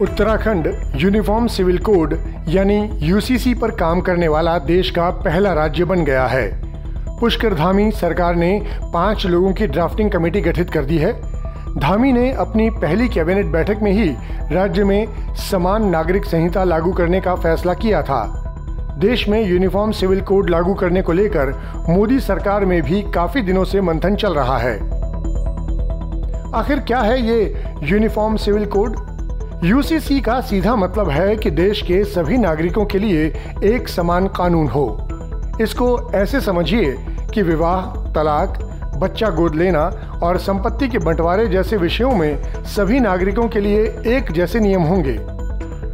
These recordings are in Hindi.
उत्तराखंड यूनिफॉर्म सिविल कोड यानी यूसीसी पर काम करने वाला देश का पहला राज्य बन गया है। पुष्कर धामी सरकार ने 5 लोगों की ड्राफ्टिंग कमेटी गठित कर दी है। धामी ने अपनी पहली कैबिनेट बैठक में ही राज्य में समान नागरिक संहिता लागू करने का फैसला किया था। देश में यूनिफॉर्म सिविल कोड लागू करने को लेकर मोदी सरकार में भी काफी दिनों से मंथन चल रहा है। आखिर क्या है ये यूनिफॉर्म सिविल कोड? यूसीसी का सीधा मतलब है कि देश के सभी नागरिकों के लिए एक समान कानून हो। इसको ऐसे समझिए कि विवाह, तलाक, बच्चा गोद लेना और संपत्ति के बंटवारे जैसे विषयों में सभी नागरिकों के लिए एक जैसे नियम होंगे।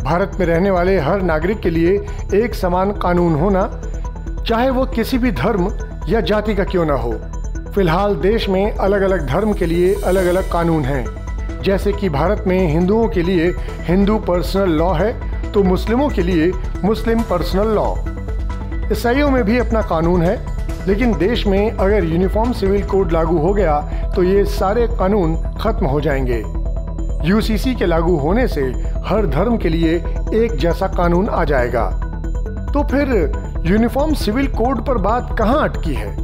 भारत में रहने वाले हर नागरिक के लिए एक समान कानून होना, चाहे वो किसी भी धर्म या जाति का क्यों न हो। फिलहाल देश में अलग अलग धर्म के लिए अलग अलग कानून हैं। जैसे कि भारत में हिंदुओं के लिए हिंदू पर्सनल लॉ है, तो मुस्लिमों के लिए मुस्लिम पर्सनल लॉ। ईसाइयों में भी अपना कानून है, लेकिन देश में अगर यूनिफॉर्म सिविल कोड लागू हो गया तो ये सारे कानून खत्म हो जाएंगे। यूसीसी के लागू होने से हर धर्म के लिए एक जैसा कानून आ जाएगा। तो फिर यूनिफॉर्म सिविल कोड पर बात कहाँ अटकी है?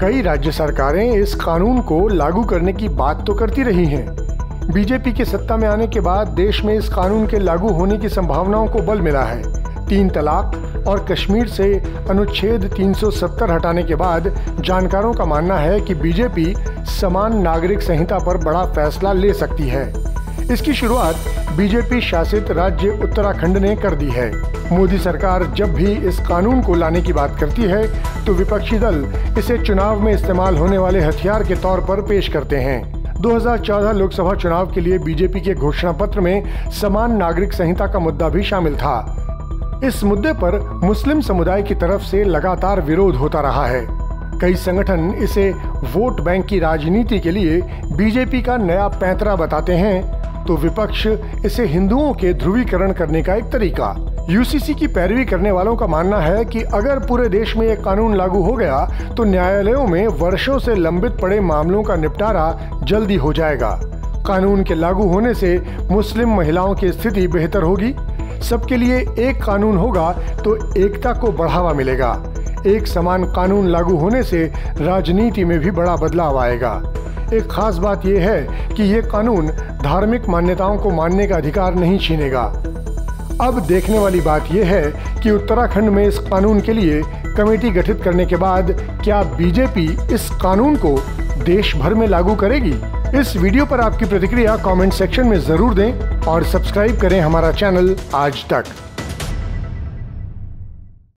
कई राज्य सरकारें इस कानून को लागू करने की बात तो करती रही हैं। बीजेपी के सत्ता में आने के बाद देश में इस कानून के लागू होने की संभावनाओं को बल मिला है। 3 तलाक और कश्मीर से अनुच्छेद 370 हटाने के बाद जानकारों का मानना है कि बीजेपी समान नागरिक संहिता पर बड़ा फैसला ले सकती है। इसकी शुरुआत बीजेपी शासित राज्य उत्तराखंड ने कर दी है। मोदी सरकार जब भी इस कानून को लाने की बात करती है तो विपक्षी दल इसे चुनाव में इस्तेमाल होने वाले हथियार के तौर पर पेश करते हैं। 2014 लोकसभा चुनाव के लिए बीजेपी के घोषणा पत्र में समान नागरिक संहिता का मुद्दा भी शामिल था। इस मुद्दे पर मुस्लिम समुदाय की तरफ से लगातार विरोध होता रहा है। कई संगठन इसे वोट बैंक की राजनीति के लिए बीजेपी का नया पैंतरा बताते हैं, तो विपक्ष इसे हिंदुओं के ध्रुवीकरण करने का एक तरीका। यूसीसी की पैरवी करने वालों का मानना है कि अगर पूरे देश में एक कानून लागू हो गया तो न्यायालयों में वर्षों से लंबित पड़े मामलों का निपटारा जल्दी हो जाएगा। कानून के लागू होने से मुस्लिम महिलाओं की स्थिति बेहतर होगी। सबके लिए एक कानून होगा तो एकता को बढ़ावा मिलेगा। एक समान कानून लागू होने से राजनीति में भी बड़ा बदलाव आएगा। एक खास बात यह है कि ये कानून धार्मिक मान्यताओं को मानने का अधिकार नहीं छीनेगा। अब देखने वाली बात यह है कि उत्तराखंड में इस कानून के लिए कमेटी गठित करने के बाद क्या बीजेपी इस कानून को देश भर में लागू करेगी? इस वीडियो पर आपकी प्रतिक्रिया कमेंट सेक्शन में जरूर दें और सब्सक्राइब करें हमारा चैनल आज तक।